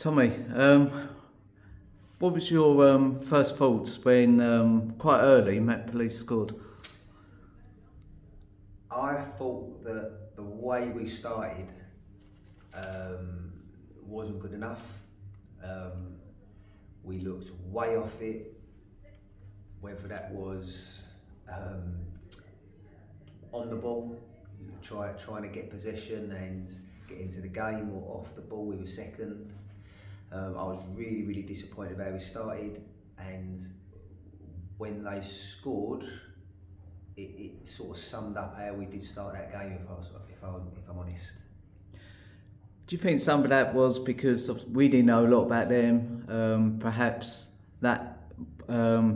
Tommy, what was your first thoughts when quite early Met Police scored? I thought that the way we started um, wasn't good enough. Um, we looked way off it, whether that was on the ball, trying to get possession and get into the game, or off the ball. We were second. I was really disappointed with how we started, and when they scored, it sort of summed up how we did start that game. If I'm honest. Do you think some of that was because we didn't know a lot about them? Perhaps that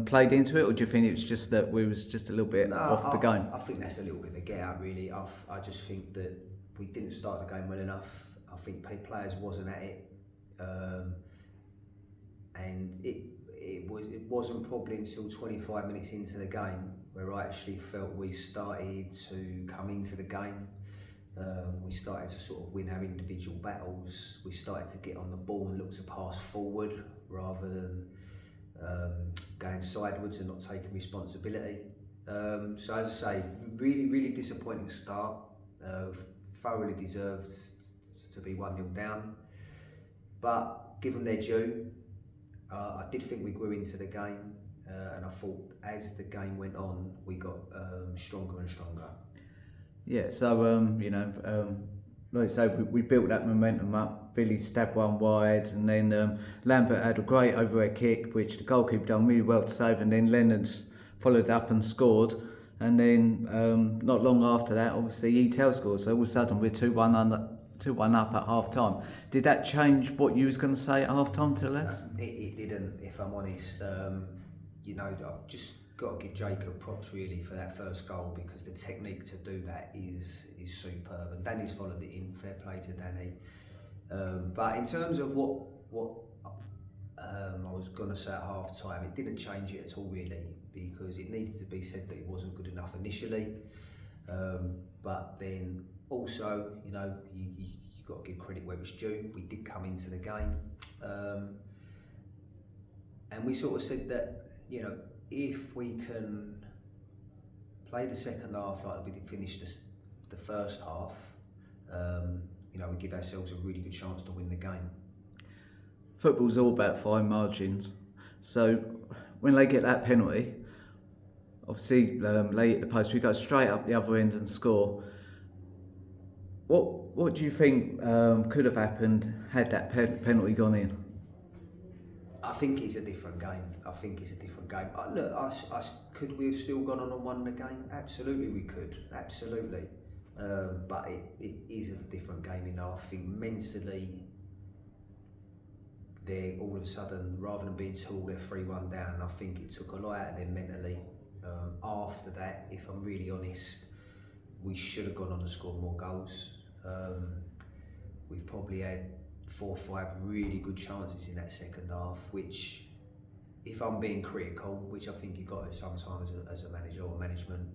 played into it, or do you think it was just that we was just a little bit No, off the game? I think that's a little bit of a get out really. I just think that we didn't start the game well enough. I think players wasn't at it, and it wasn't probably until 25 minutes into the game where I actually felt we started to come into the game. We started to sort of win our individual battles. We started to get on the ball and look to pass forward rather than going sideways and not taking responsibility. So as I say, really disappointing start. Thoroughly deserved to be 1-0 down. But give them their due. I did think we grew into the game, and I thought as the game went on, we got stronger and stronger. Yeah, so like I say, we built that momentum up. Billy stabbed one wide, and then Lambert had a great overhead kick, which the goalkeeper done really well to save, and then Lennon's followed up and scored. And then not long after that, obviously Eitel scored. So all of a sudden we're 2-1 up at half time. Did that change what you was going to say at half time to the lads? It didn't, if I'm honest. I've just got to give Jacob props really for that first goal, because the technique to do that is superb, and Danny's followed it in. Fair play to Danny. But in terms of what I was going to say at half time, it didn't change it at all really, because it needed to be said that it wasn't good enough initially. But then also, you've got to give credit where it's due. We did come into the game, and we sort of said that, if we can play the second half like we did finish the first half, we give ourselves a really good chance to win the game. Football's all about fine margins. So when they get that penalty, obviously they hit the post, we go straight up the other end and score. What do you think could have happened had that penalty gone in? I think it's a different game. Could we have still gone on and won the game? Absolutely we could, absolutely. But it is a different game, I think mentally, they're all of a sudden, rather than being 2, they're 3-1 down. I think it took a lot out of them mentally. After that, if I'm really honest, we should have gone on and scored more goals. We've probably had 4 or 5 really good chances in that second half, which, if I'm being critical, which I think you got to sometimes as a manager or management,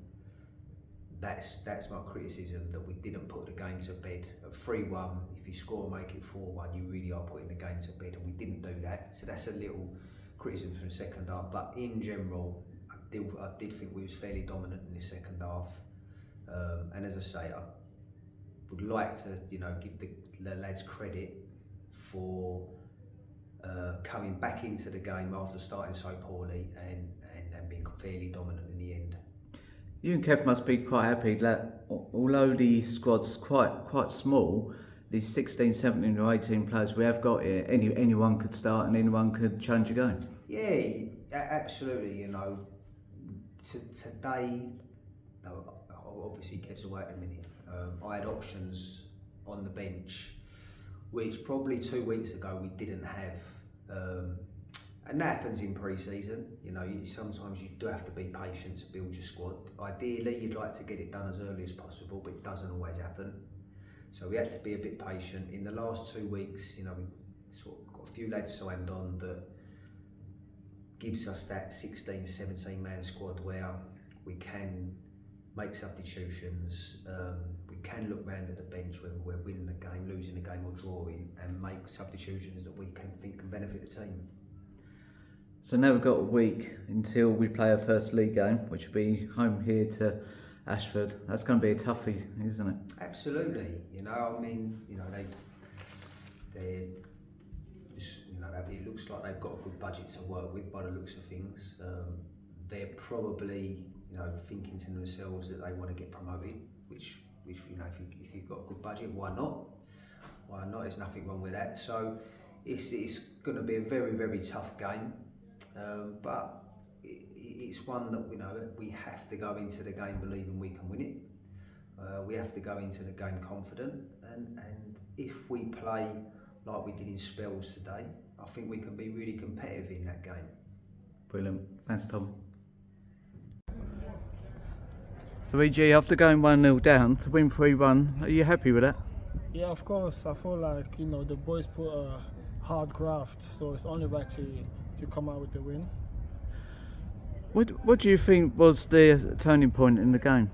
that's my criticism, that we didn't put the game to bed. At 3-1, if you score and make it 4-1, you really are putting the game to bed, and we didn't do that. So that's a little criticism from the second half. But in general, I did think we was fairly dominant in the second half. And as I say, I would like to, give the lads credit for coming back into the game after starting so poorly and being fairly dominant in the end. You and Kev must be quite happy that although the squad's quite small, these 16, 17 or 18 players we have got here, anyone could start and anyone could change a game. Yeah, absolutely. Today, obviously Kev's away at the minute. I had options on the bench, which probably 2 weeks ago we didn't have. And that happens in pre-season. Sometimes you do have to be patient to build your squad. Ideally, you'd like to get it done as early as possible, but it doesn't always happen. So we had to be a bit patient. In the last 2 weeks, we sort of got a few lads signed on that gives us that 16, 17 man squad where we can make substitutions, we can look round at the bench, whether we're winning the game, losing the game or drawing, and make substitutions that we can think can benefit the team. So now we've got a week until we play our first league game, which will be home here to Ashford. That's going to be a toughie, isn't it? Absolutely. You know, I mean, you know, they're you know, it looks like they've got a good budget to work with by the looks of things. They're probably, you know, thinking to themselves that they want to get promoted, which you know, if you've got a good budget, why not? Why not? There's nothing wrong with that. So it's going to be a very, very tough game, but it's one that, you know, we have to go into the game believing we can win it. We have to go into the game confident, and if we play like we did in spells today, I think we can be really competitive in that game. Brilliant. Thanks, Tom. So EG, after going 1-0 down to win 3-1, are you happy with that? Yeah, of course. I feel like, you know, the boys put a hard graft, so it's only right to come out with the win. What do you think was the turning point in the game?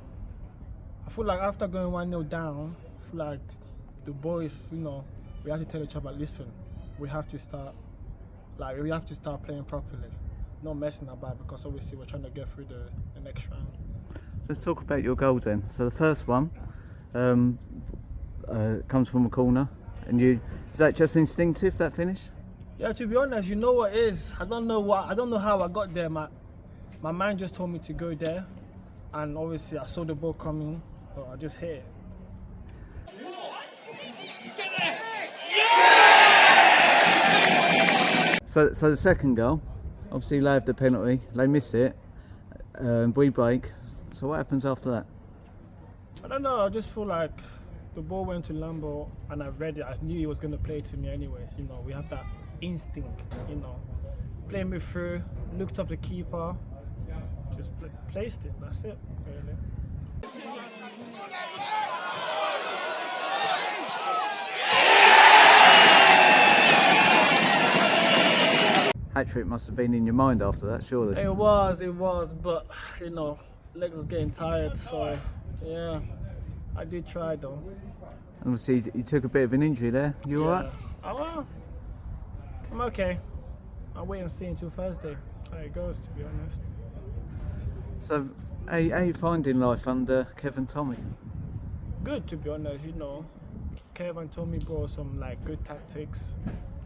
I feel like after going 1-0 down, I feel like the boys, you know, we have to tell each other, listen, we have to start playing properly, not messing about, because obviously we're trying to get through the next round. So let's talk about your goals then. So the first one comes from a corner, and is that just instinctive, that finish? Yeah, to be honest, you know what it is. I don't know how I got there. My mind just told me to go there, and obviously I saw the ball coming, so I just hit it. So the second goal, obviously they have the penalty, they miss it, we break. So what happens after that? I don't know, I just feel like the ball went to Lambo and I read it. I knew he was going to play it to me anyways. You know, we have that instinct, you know. Playing me through, looked up the keeper, just placed it, that's it, really. Hat-trick must have been in your mind after that, surely. It was, but, you know, legs was getting tired, so, yeah, I did try though. And obviously you took a bit of an injury there, you alright? I'm okay. I'll wait and see until Thursday how it goes, to be honest. So, how are you finding life under Kevin Tommy? Good, to be honest, you know. Kevin Tommy brought some like good tactics.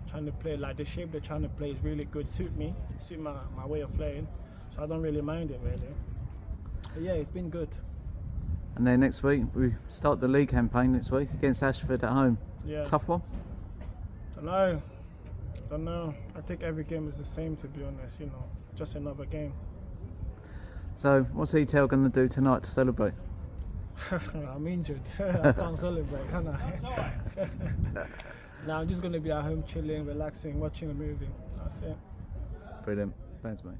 Trying to play, like the shape they're trying to play is really good, suit my way of playing, so I don't really mind it really. But yeah, it's been good. And then next week we start the league campaign next week against Ashford at home. Yeah. Tough one? Don't know. I think every game is the same, to be honest, you know, just another game. So what's Eitel going to do tonight to celebrate? I'm injured. I can't celebrate, can I? Now I'm just going to be at home chilling, relaxing, watching a movie. That's it. Brilliant. Thanks, mate.